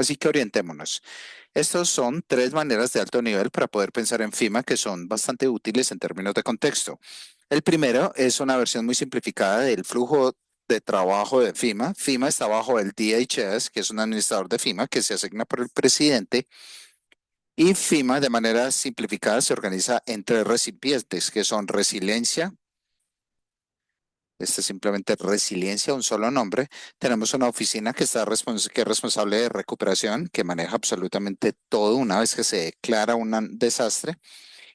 Así que orientémonos. Estas son tres maneras de alto nivel para poder pensar en FIMA que son bastante útiles en términos de contexto. El primero es una versión muy simplificada del flujo de trabajo de FIMA. FIMA está bajo el DHS, que es un administrador de FIMA que se asigna por el presidente. Y FIMA, de manera simplificada, se organiza en tres recipientes, que son resiliencia. Este es simplemente resiliencia, un solo nombre. Tenemos una oficina que es responsable de recuperación, que maneja absolutamente todo una vez que se declara un desastre.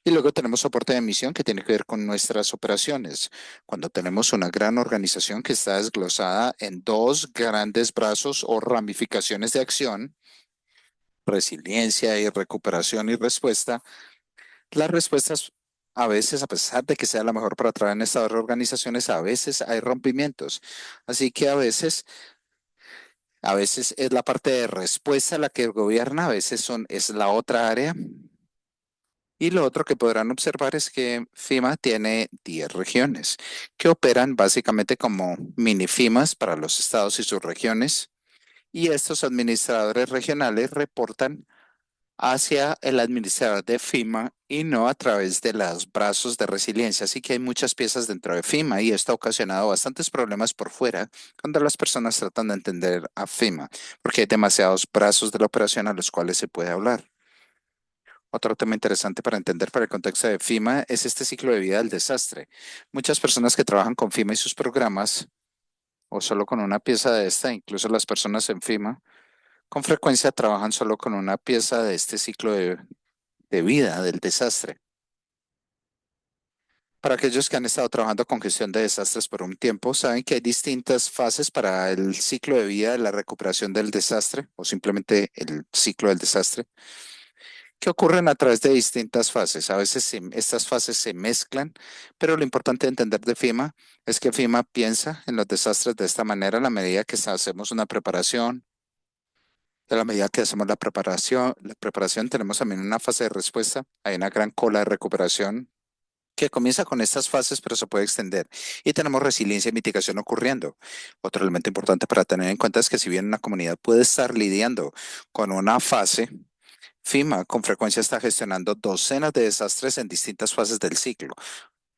Y luego tenemos soporte de misión que tiene que ver con nuestras operaciones. Cuando tenemos una gran organización que está desglosada en dos grandes brazos o ramificaciones de acción, resiliencia y recuperación y respuesta, las respuestas a veces, a pesar de que sea la mejor para trabajar en estas organizaciones, a veces hay rompimientos. Así que a veces es la parte de respuesta la que gobierna, a veces es la otra área. Y lo otro que podrán observar es que FIMA tiene 10 regiones que operan básicamente como mini FIMAs para los estados y sus regiones. Y estos administradores regionales reportan hacia el administrador de FIMA y no a través de los brazos de resiliencia. Así que hay muchas piezas dentro de FIMA y esto ha ocasionado bastantes problemas por fuera cuando las personas tratan de entender a FIMA, porque hay demasiados brazos de la operación a los cuales se puede hablar. Otro tema interesante para entender para el contexto de FIMA es este ciclo de vida del desastre. Muchas personas que trabajan con FIMA y sus programas, o solo con una pieza de esta, incluso las personas en FIMA, con frecuencia trabajan solo con una pieza de este ciclo de vida del desastre. Para aquellos que han estado trabajando con gestión de desastres por un tiempo, saben que hay distintas fases para el ciclo de vida de la recuperación del desastre o simplemente el ciclo del desastre, que ocurren a través de distintas fases. A veces estas fases se mezclan, pero lo importante de entender de FIMA es que FIMA piensa en los desastres de esta manera a la medida que hacemos una preparación. A la medida que hacemos la preparación tenemos también una fase de respuesta. Hay una gran cola de recuperación que comienza con estas fases, pero se puede extender. Y tenemos resiliencia y mitigación ocurriendo. Otro elemento importante para tener en cuenta es que si bien una comunidad puede estar lidiando con una fase, FIMA con frecuencia está gestionando docenas de desastres en distintas fases del ciclo.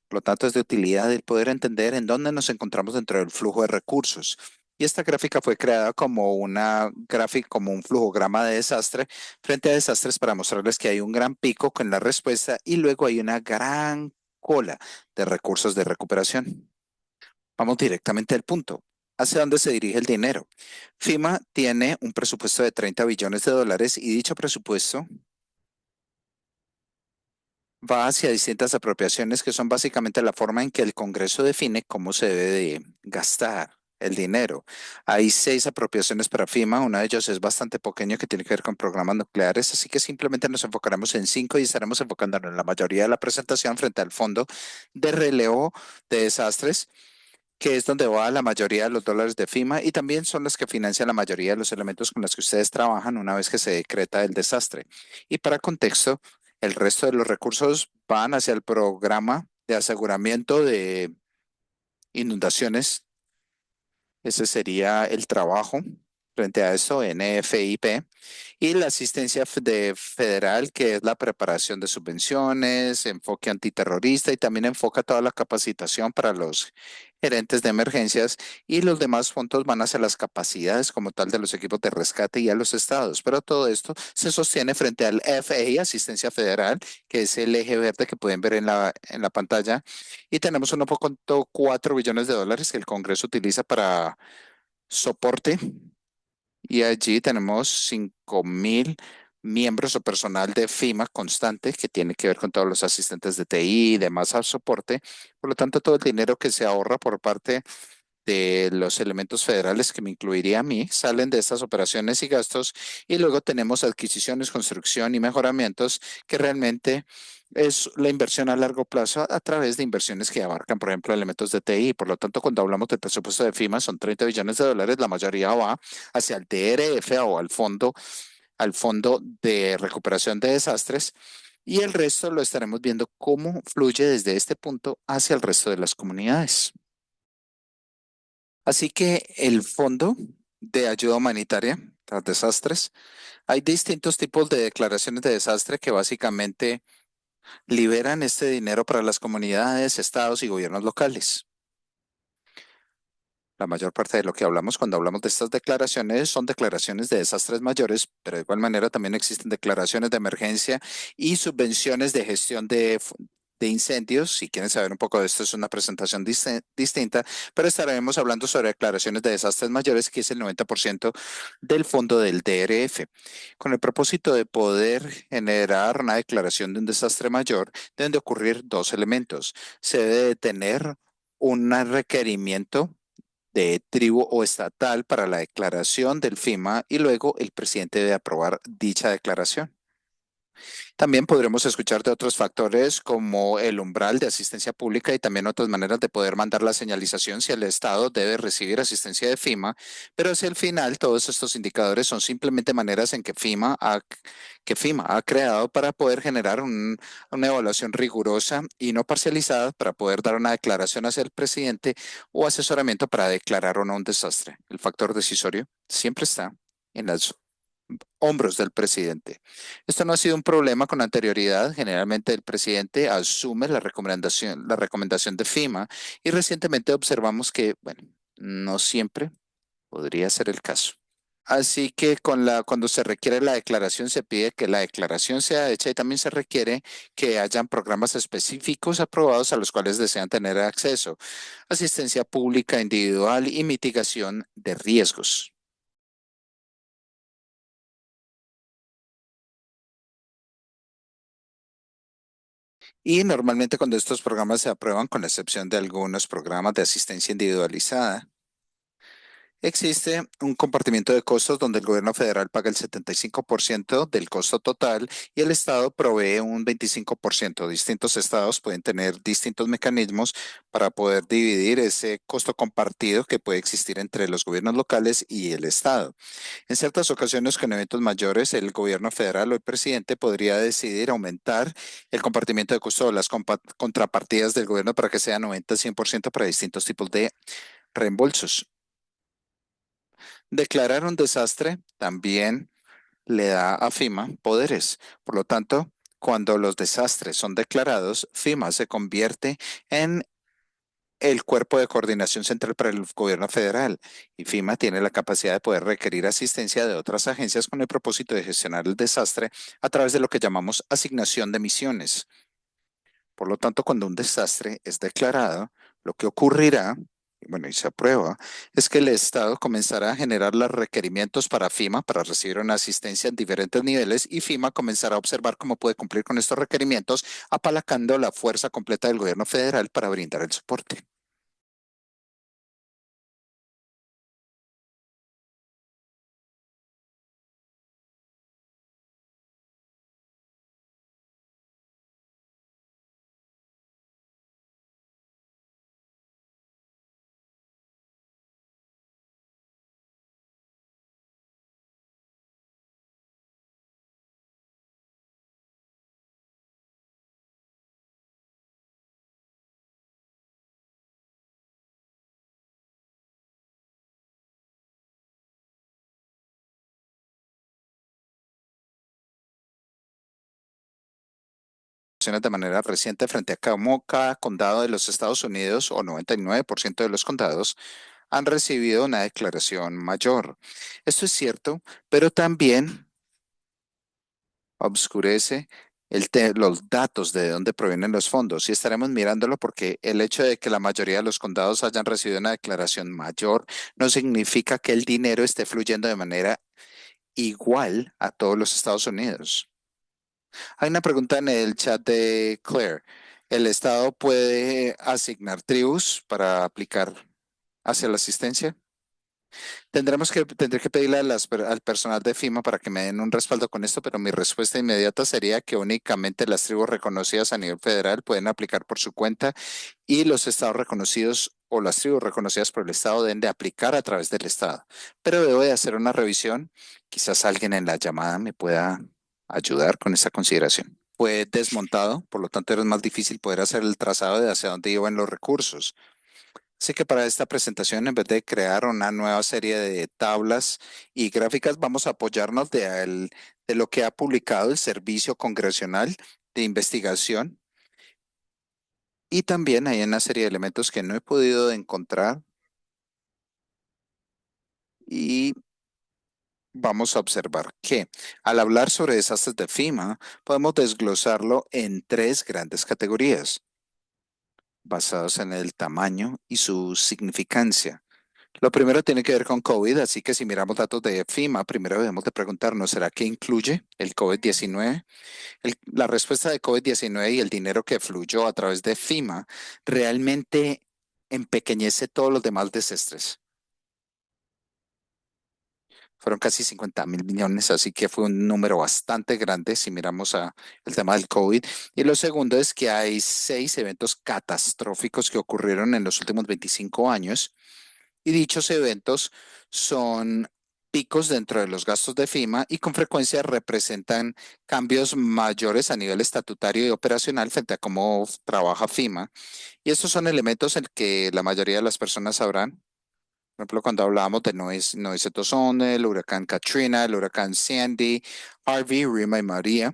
Por lo tanto, es de utilidad el poder entender en dónde nos encontramos dentro del flujo de recursos. Y esta gráfica fue creada como una gráfica, como un flujograma de desastre frente a desastres para mostrarles que hay un gran pico con la respuesta y luego hay una gran cola de recursos de recuperación. Vamos directamente al punto. ¿Hacia dónde se dirige el dinero? FIMA tiene un presupuesto de 30 billones de dólares y dicho presupuesto va hacia distintas apropiaciones que son básicamente la forma en que el Congreso define cómo se debe de gastar el dinero. Hay 6 apropiaciones para FIMA, una de ellas es bastante pequeño que tiene que ver con programas nucleares, así que simplemente nos enfocaremos en 5 y estaremos enfocándonos en la mayoría de la presentación frente al Fondo de Relevo de Desastres, que es donde va la mayoría de los dólares de FIMA y también son los que financian la mayoría de los elementos con los que ustedes trabajan una vez que se decreta el desastre. Y para contexto, el resto de los recursos van hacia el programa de aseguramiento de inundaciones. Ese sería el trabajo frente a eso, NFIP, y la asistencia federal, que es la preparación de subvenciones, enfoque antiterrorista y también enfoca toda la capacitación para los gerentes de emergencias y los demás fondos van hacia las capacidades como tal de los equipos de rescate y a los estados. Pero todo esto se sostiene frente al FEI, Asistencia Federal, que es el eje verde que pueden ver en la pantalla. Y tenemos 1.4 billones de dólares que el Congreso utiliza para soporte y allí tenemos 5.000 miembros o personal de FIMA constante que tiene que ver con todos los asistentes de TI y demás al soporte. Por lo tanto, todo el dinero que se ahorra por parte de los elementos federales que me incluiría a mí, salen de estas operaciones y gastos y luego tenemos adquisiciones, construcción y mejoramientos que realmente es la inversión a largo plazo a través de inversiones que abarcan, por ejemplo, elementos de TI. Por lo tanto, cuando hablamos del presupuesto de FIMA, son 30 billones de dólares, la mayoría va hacia el DRF o al fondo de recuperación de desastres. Y el resto lo estaremos viendo cómo fluye desde este punto hacia el resto de las comunidades. Así que el Fondo de Ayuda Humanitaria tras desastres. Hay distintos tipos de declaraciones de desastre que básicamente liberan este dinero para las comunidades, estados y gobiernos locales. La mayor parte de lo que hablamos cuando hablamos de estas declaraciones son declaraciones de desastres mayores, pero de igual manera también existen declaraciones de emergencia y subvenciones de gestión de incendios. Si quieren saber un poco de esto, es una presentación distinta, pero estaremos hablando sobre declaraciones de desastres mayores, que es el 90% del fondo del DRF. Con el propósito de poder generar una declaración de un desastre mayor, deben de ocurrir dos elementos. Se debe de tener un requerimiento de tribu o estatal para la declaración del FIMA y luego el presidente debe aprobar dicha declaración. También podremos escuchar de otros factores como el umbral de asistencia pública y también otras maneras de poder mandar la señalización si el Estado debe recibir asistencia de FIMA, pero hacia el final todos estos indicadores son simplemente maneras en que FIMA ha creado para poder generar una evaluación rigurosa y no parcializada para poder dar una declaración hacia el presidente o asesoramiento para declarar o no un desastre. El factor decisorio siempre está en las hombros del presidente. Esto no ha sido un problema con anterioridad. Generalmente el presidente asume la recomendación de FIMA y recientemente observamos que, bueno, no siempre podría ser el caso. Así que cuando se requiere la declaración, se pide que la declaración sea hecha y también se requiere que hayan programas específicos aprobados a los cuales desean tener acceso, asistencia pública individual y mitigación de riesgos. Y normalmente cuando estos programas se aprueban, con la excepción de algunos programas de asistencia individualizada, existe un compartimiento de costos donde el gobierno federal paga el 75% del costo total y el estado provee un 25%. Distintos estados pueden tener distintos mecanismos para poder dividir ese costo compartido que puede existir entre los gobiernos locales y el estado. En ciertas ocasiones, con eventos mayores, el gobierno federal o el presidente podría decidir aumentar el compartimiento de costo de las contrapartidas del gobierno para que sea 90-100% para distintos tipos de reembolsos. Declarar un desastre también le da a FIMA poderes. Por lo tanto, cuando los desastres son declarados, FIMA se convierte en el Cuerpo de Coordinación Central para el Gobierno Federal y FIMA tiene la capacidad de poder requerir asistencia de otras agencias con el propósito de gestionar el desastre a través de lo que llamamos asignación de misiones. Por lo tanto, cuando un desastre es declarado, lo que ocurrirá, y bueno, y se aprueba, es que el Estado comenzará a generar los requerimientos para FIMA para recibir una asistencia en diferentes niveles y FIMA comenzará a observar cómo puede cumplir con estos requerimientos, apalancando la fuerza completa del gobierno federal para brindar el soporte. De manera reciente frente a cómo cada condado de los Estados Unidos o 99% de los condados han recibido una declaración mayor. Esto es cierto, pero también obscurece los datos de dónde provienen los fondos y estaremos mirándolo porque el hecho de que la mayoría de los condados hayan recibido una declaración mayor no significa que el dinero esté fluyendo de manera igual a todos los Estados Unidos. Hay una pregunta en el chat de Claire. ¿El Estado puede asignar tribus para aplicar hacia la asistencia? Tendré que pedirle al personal de FIMA para que me den un respaldo con esto, pero mi respuesta inmediata sería que únicamente las tribus reconocidas a nivel federal pueden aplicar por su cuenta y los estados reconocidos o las tribus reconocidas por el Estado deben de aplicar a través del Estado. Pero debo de hacer una revisión. Quizás alguien en la llamada me pueda ayudar con esa consideración. Fue desmontado, por lo tanto era más difícil poder hacer el trazado de hacia dónde iban los recursos. Así que para esta presentación, en vez de crear una nueva serie de tablas y gráficas, vamos a apoyarnos de lo que ha publicado el Servicio Congresional de Investigación. Y también hay una serie de elementos que no he podido encontrar y vamos a observar que al hablar sobre desastres de FEMA, podemos desglosarlo en tres grandes categorías, basados en el tamaño y su significancia. Lo primero tiene que ver con COVID, así que si miramos datos de FEMA, primero debemos de preguntarnos, ¿será que incluye el COVID-19? La respuesta de COVID-19 y el dinero que fluyó a través de FEMA realmente empequeñece todos los demás desastres. Fueron casi 50.000 millones, así que fue un número bastante grande si miramos el tema del COVID. Y lo segundo es que hay 6 eventos catastróficos que ocurrieron en los últimos 25 años y dichos eventos son picos dentro de los gastos de FEMA y con frecuencia representan cambios mayores a nivel estatutario y operacional frente a cómo trabaja FEMA. Y estos son elementos en que la mayoría de las personas sabrán. Por ejemplo, cuando hablábamos de Noise Tozón, el huracán Katrina, el huracán Sandy, Harvey, Rima y María.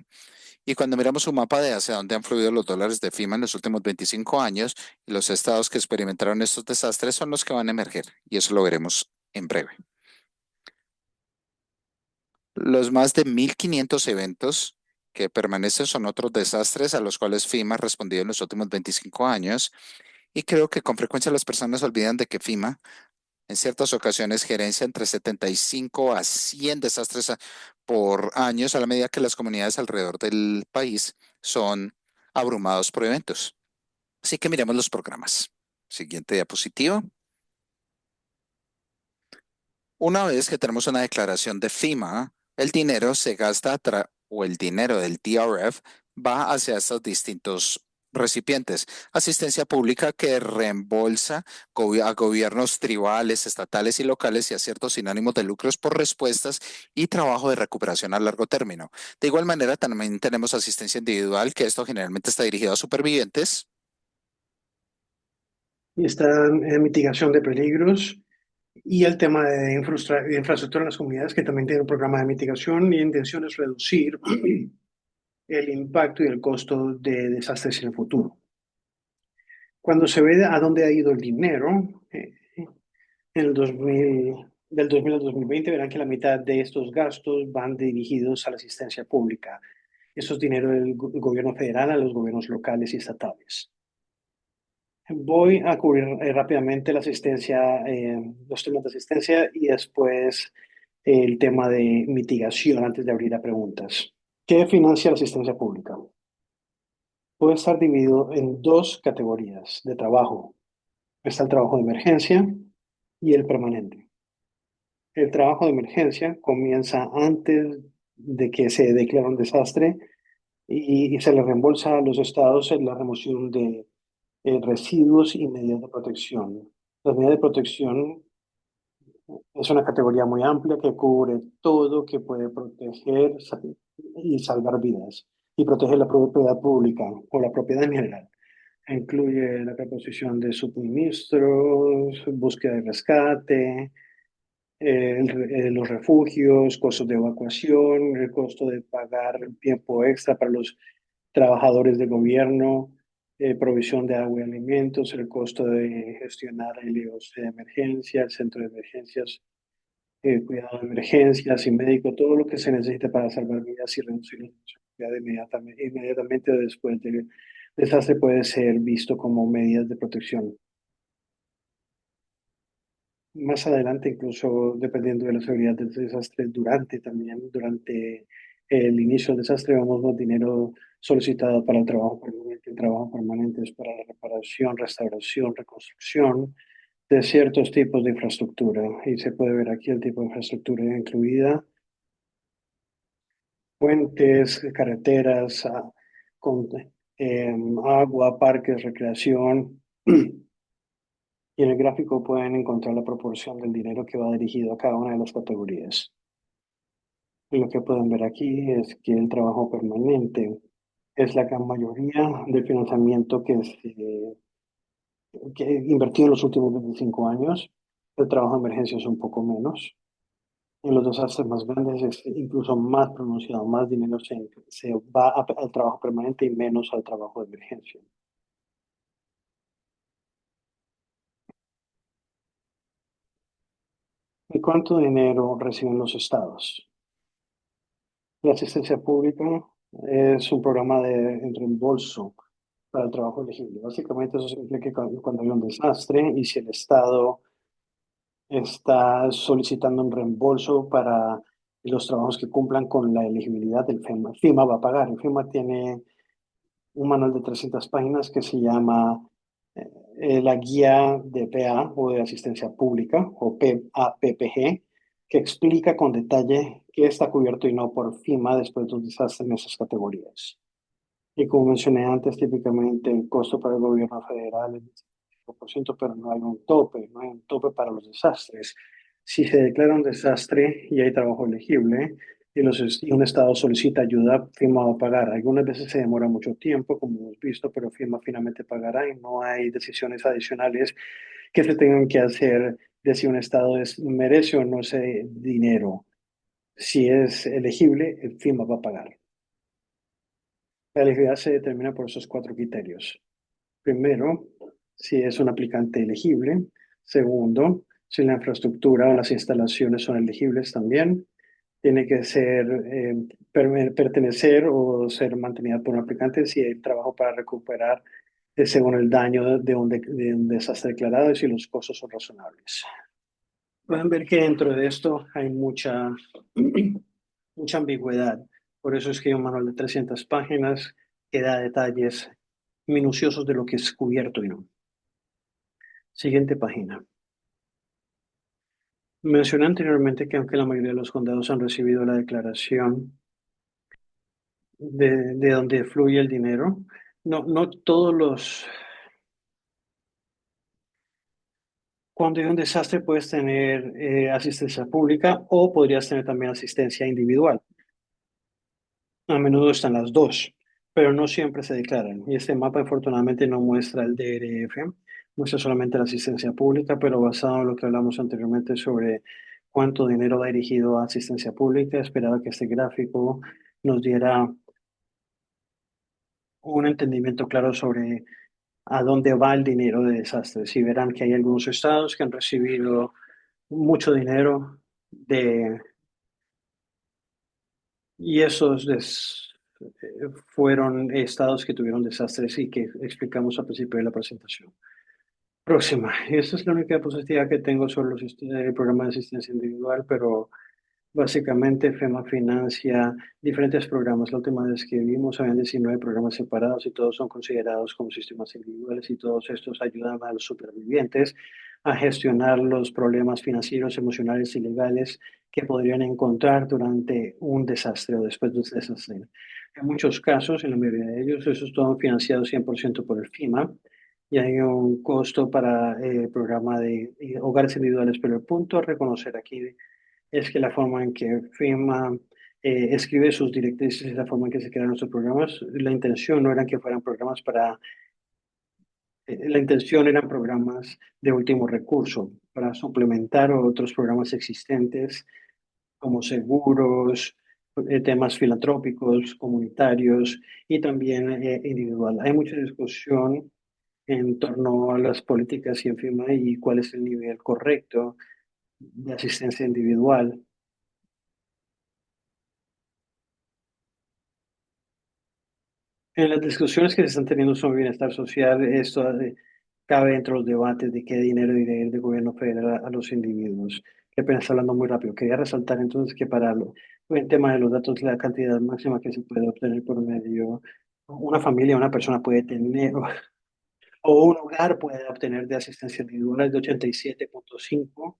Y cuando miramos un mapa de hacia dónde han fluido los dólares de FEMA en los últimos 25 años, y los estados que experimentaron estos desastres son los que van a emerger. Y eso lo veremos en breve. Los más de 1.500 eventos que permanecen son otros desastres a los cuales FEMA ha respondido en los últimos 25 años. Y creo que con frecuencia las personas olvidan de que FEMA en ciertas ocasiones gerencia entre 75 a 100 desastres por años a la medida que las comunidades alrededor del país son abrumados por eventos. Así que miremos los programas. Siguiente diapositiva. Una vez que tenemos una declaración de FEMA, el dinero se gasta o el dinero del DRF va hacia estos distintos recipientes. Asistencia pública que reembolsa a gobiernos tribales, estatales y locales y a ciertos sin ánimos de lucros por respuestas y trabajo de recuperación a largo término. De igual manera, también tenemos asistencia individual, que esto generalmente está dirigido a supervivientes. Y está mitigación de peligros y el tema de infraestructura en las comunidades, que también tiene un programa de mitigación y intención es reducir el impacto y el costo de desastres en el futuro. Cuando se ve a dónde ha ido el dinero, en el 2000, del 2000 al 2020, verán que la mitad de estos gastos van dirigidos a la asistencia pública. Eso es dinero del gobierno federal a los gobiernos locales y estatales. Voy a cubrir rápidamente la asistencia, los temas de asistencia y después el tema de mitigación antes de abrir a preguntas. ¿Qué financia la asistencia pública? Puede estar dividido en dos categorías de trabajo. Está el trabajo de emergencia y el permanente. El trabajo de emergencia comienza antes de que se declare un desastre y se le reembolsa a los estados en la remoción de residuos y medidas de protección. Las medidas de protección es una categoría muy amplia que cubre todo que puede proteger y salvar vidas y protege la propiedad pública o la propiedad en general. Incluye la reposición de suministros, búsqueda y rescate, los refugios, costos de evacuación, el costo de pagar tiempo extra para los trabajadores de gobierno, provisión de agua y alimentos, el costo de gestionar el IOC de emergencia, el centro de emergencias, cuidado de emergencias y médico, todo lo que se necesita para salvar vidas y reducir la responsabilidad inmediatamente después del desastre puede ser visto como medidas de protección. Más adelante, incluso dependiendo de la severidad del desastre, durante el inicio del desastre, vemos más dinero solicitado para el trabajo permanente. El trabajo permanente es para la reparación, restauración, reconstrucción de ciertos tipos de infraestructura. Y se puede ver aquí el tipo de infraestructura incluida: puentes, carreteras, con agua, parques, recreación. Y en el gráfico pueden encontrar la proporción del dinero que va dirigido a cada una de las categorías. Y lo que pueden ver aquí es que el trabajo permanente es la gran mayoría del financiamiento que se que invertido en los últimos 25 años. El trabajo de emergencia es un poco menos. En los desastres más grandes es incluso más pronunciado, más dinero se va al trabajo permanente y menos al trabajo de emergencia. ¿Y cuánto dinero reciben los estados? La asistencia pública es un programa de reembolso para el trabajo elegible. Básicamente eso significa que cuando hay un desastre y si el estado está solicitando un reembolso para los trabajos que cumplan con la elegibilidad del FEMA. FEMA va a pagar. El FEMA tiene un manual de 300 páginas que se llama la guía de PA o de asistencia pública o PAPPG, que explica con detalle qué está cubierto y no por FEMA después de los desastres en esas categorías. Y como mencioné antes, típicamente el costo para el gobierno federal es del 5%, pero no hay un tope para los desastres. Si se declara un desastre y hay trabajo elegible y un estado solicita ayuda, FEMA va a pagar. Algunas veces se demora mucho tiempo, como hemos visto, pero FEMA finalmente pagará y no hay decisiones adicionales que se tengan que hacer de si un estado merece o no ese dinero. Si es elegible, el FEMA va a pagar. La elegibilidad se determina por esos cuatro criterios. Primero, si es un aplicante elegible. Segundo, si la infraestructura o las instalaciones son elegibles también. Tiene que ser, pertenecer o ser mantenida por un aplicante si hay trabajo para recuperar según el daño de un desastre declarado y si los costos son razonables. Pueden ver que dentro de esto hay mucha ambigüedad. Por eso es que hay un manual de 300 páginas que da detalles minuciosos de lo que es cubierto y no. Siguiente página. Mencioné anteriormente que aunque la mayoría de los condados han recibido la declaración de donde fluye el dinero, no todos los... Cuando hay un desastre puedes tener asistencia pública o podrías tener también asistencia individual. A menudo están las dos, pero no siempre se declaran. Y este mapa, afortunadamente, no muestra el DRF, muestra solamente la asistencia pública, pero basado en lo que hablamos anteriormente sobre cuánto dinero va dirigido a asistencia pública, esperaba que este gráfico nos diera un entendimiento claro sobre a dónde va el dinero de desastres. Y verán que hay algunos estados que han recibido mucho dinero y fueron estados que tuvieron desastres y que explicamos al principio de la presentación. Próxima. Esta es la única positiva que tengo sobre el programa de asistencia individual, pero básicamente FEMA financia diferentes programas. La última vez que vimos habían 19 programas separados y todos son considerados como sistemas individuales y todos estos ayudan a los supervivientes a gestionar los problemas financieros, emocionales y legales que podrían encontrar durante un desastre o después de un desastre. En muchos casos, en la mayoría de ellos, eso es todo financiado 100% por el FEMA y hay un costo para el programa de hogares individuales, pero el punto a reconocer aquí es que la forma en que FEMA escribe sus directrices y la forma en que se crean nuestros programas, la intención no era que fueran programas la intención eran programas de último recurso para suplementar otros programas existentes como seguros, temas filantrópicos, comunitarios y también individual. Hay mucha discusión en torno a las políticas y en FEMA y cuál es el nivel correcto de asistencia individual. En las discusiones que se están teniendo sobre bienestar social, esto cabe dentro de los debates de qué dinero debe ir del gobierno federal a los individuos. Que apenas hablando muy rápido. Quería resaltar entonces que para el tema de los datos, la cantidad máxima que se puede obtener por medio, una familia, una persona puede tener, o un hogar puede obtener de asistencia individual de 87.5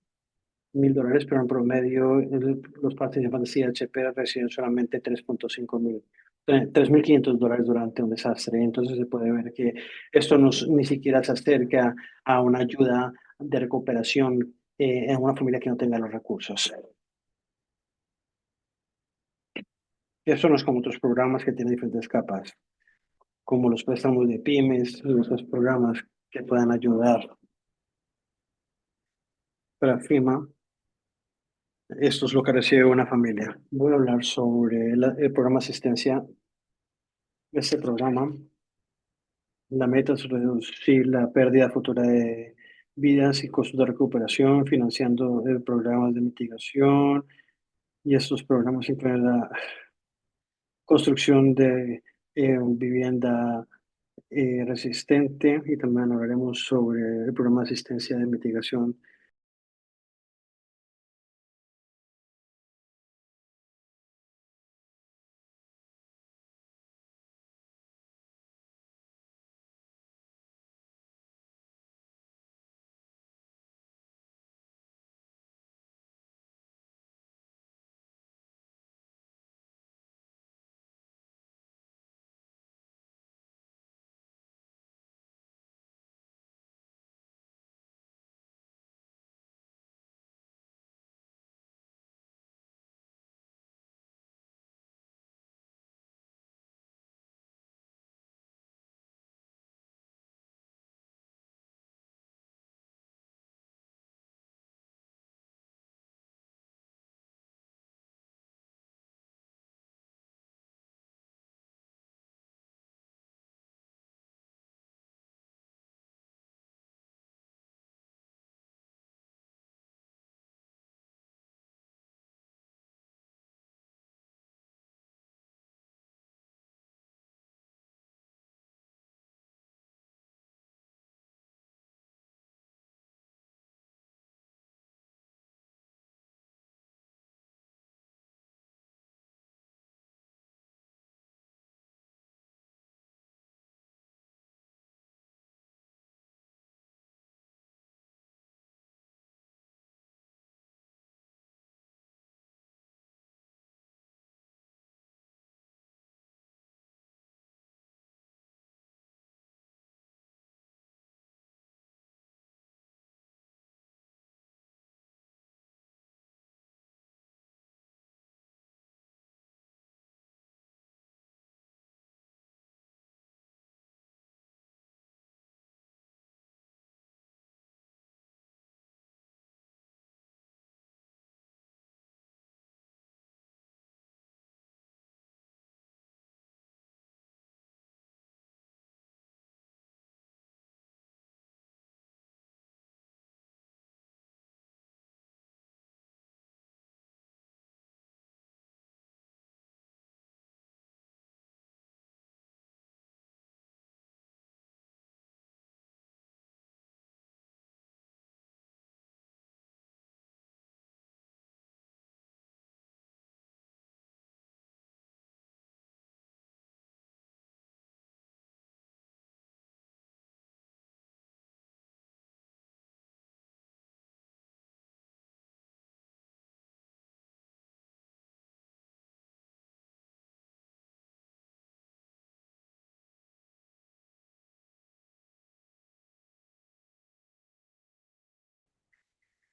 mil dólares, pero en promedio los participantes de IHP reciben solamente 3.5 mil, 3.500 dólares durante un desastre. Entonces se puede ver que esto ni siquiera se acerca a una ayuda de recuperación en una familia que no tenga los recursos. Eso no es como otros programas que tienen diferentes capas, como los préstamos de pymes y otros programas que puedan ayudar. Para FEMA, esto es lo que recibe una familia. Voy a hablar sobre el programa de asistencia. Este programa, la meta es reducir la pérdida futura de vidas y costos de recuperación, financiando programas de mitigación, y estos programas incluyen la construcción de vivienda resistente, y también hablaremos sobre el programa de asistencia de mitigación.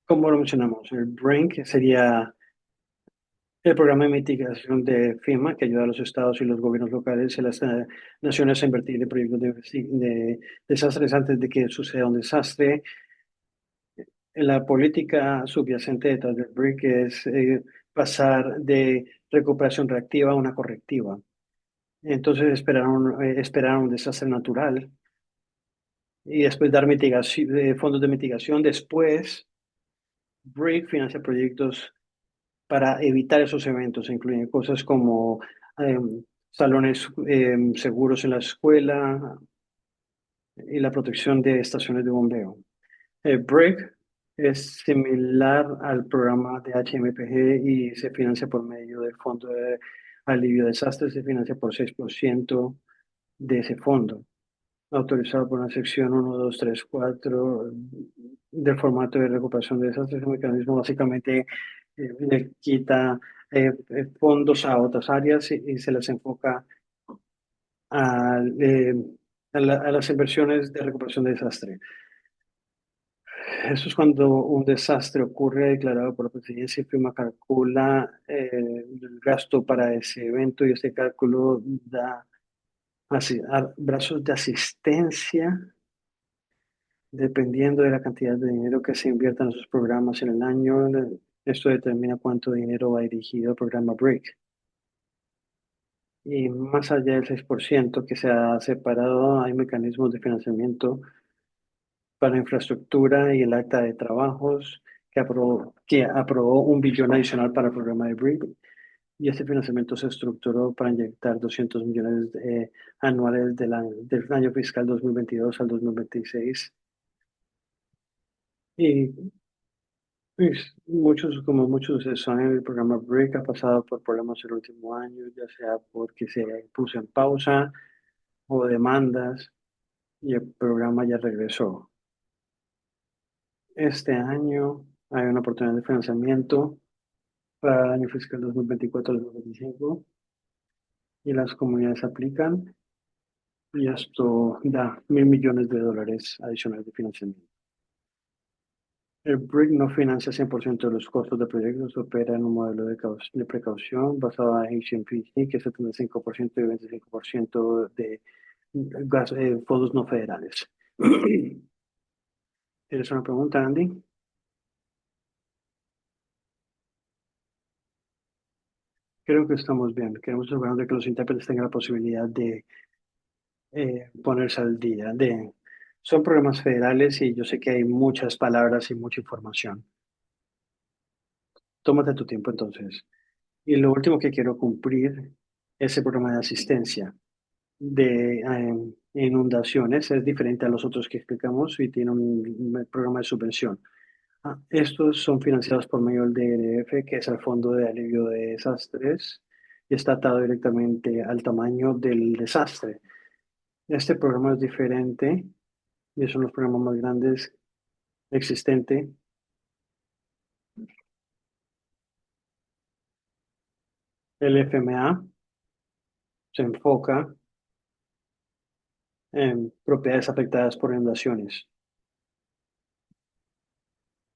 Como lo mencionamos, el BRINC sería el programa de mitigación de FEMA, que ayuda a los estados y los gobiernos locales y las naciones a invertir en proyectos de desastres antes de que suceda un desastre. La política subyacente detrás del BRIC es pasar de recuperación reactiva a una correctiva. Entonces esperar un desastre natural y después dar fondos de mitigación. Después, BRIC financia proyectos para evitar esos eventos. Incluyen cosas como salones seguros en la escuela y la protección de estaciones de bombeo. BRIC es similar al programa de HMPG y se financia por medio del Fondo de Alivio de Desastres, se financia por 6% de ese fondo, autorizado por la sección 1, 2, 3, 4 del formato de recuperación de desastres. El mecanismo básicamente le quita fondos a otras áreas y se les enfoca a, a las inversiones de recuperación de desastre. Eso es cuando un desastre ocurre declarado por la presidencia y FEMA calcula el gasto para ese evento, y ese cálculo da brazos de asistencia Dependiendo de la cantidad de dinero que se invierta en esos programas en el año, esto determina cuánto dinero va dirigido al programa BRIC. Y más allá del 6% que se ha separado, hay mecanismos de financiamiento para infraestructura y el acta de trabajos que aprobó 1 billón adicional para el programa de BRIC. Y este financiamiento se estructuró para inyectar 200 millones anuales del año fiscal 2022 al 2026. Y como muchos de ustedes saben, el programa BRIC ha pasado por problemas el último año, ya sea porque se puso en pausa o demandas, y el programa ya regresó. Este año hay una oportunidad de financiamiento para el año fiscal 2024-2025 y las comunidades aplican y esto da $1.000 millones adicionales de financiamiento. El BRIC no financia 100% de los costos de proyectos, opera en un modelo de precaución basado en HMPC, que es 75% y 25% de fondos no federales. ¿Tienes una pregunta, Andy? Creo que estamos bien. Queremos asegurar de que los intérpretes tengan la posibilidad de ponerse al día. Son programas federales y yo sé que hay muchas palabras y mucha información. Tómate tu tiempo entonces. Y lo último que quiero cumplir es el programa de asistencia de inundaciones. Es diferente a los otros que explicamos y tiene un programa de subvención. Estos son financiados por medio del DRF, que es el Fondo de Alivio de Desastres, y está atado directamente al tamaño del desastre. Este programa es diferente y son los programas más grandes existentes. El FMA se enfoca en propiedades afectadas por inundaciones.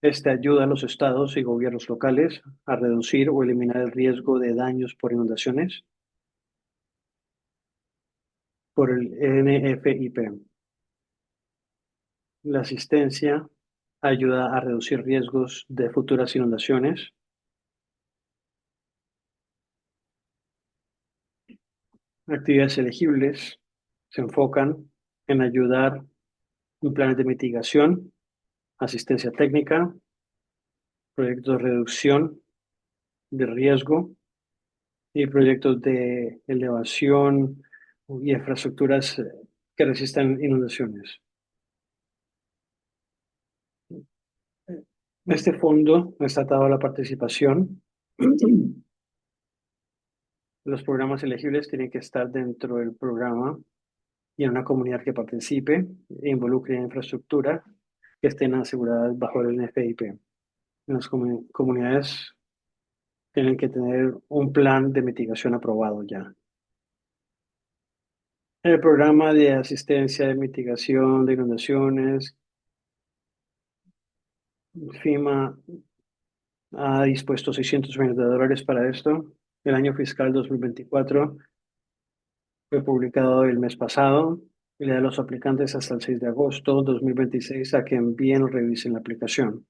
Este ayuda a los estados y gobiernos locales a reducir o eliminar el riesgo de daños por inundaciones por el NFIP. La asistencia ayuda a reducir riesgos de futuras inundaciones. Actividades elegibles se enfocan en ayudar en planes de mitigación, asistencia técnica, proyectos de reducción de riesgo y proyectos de elevación y infraestructuras que resistan inundaciones. Este fondo está atado a la participación. Los programas elegibles tienen que estar dentro del programa y en una comunidad que participe e involucre en infraestructura que estén aseguradas bajo el NFIP. Las comunidades tienen que tener un plan de mitigación aprobado ya. El programa de asistencia de mitigación de inundaciones, FEMA ha dispuesto $600 millones para esto. El año fiscal 2024 fue publicado el mes pasado y le da a los aplicantes hasta el 6 de agosto 2026 a que envíen o revisen la aplicación.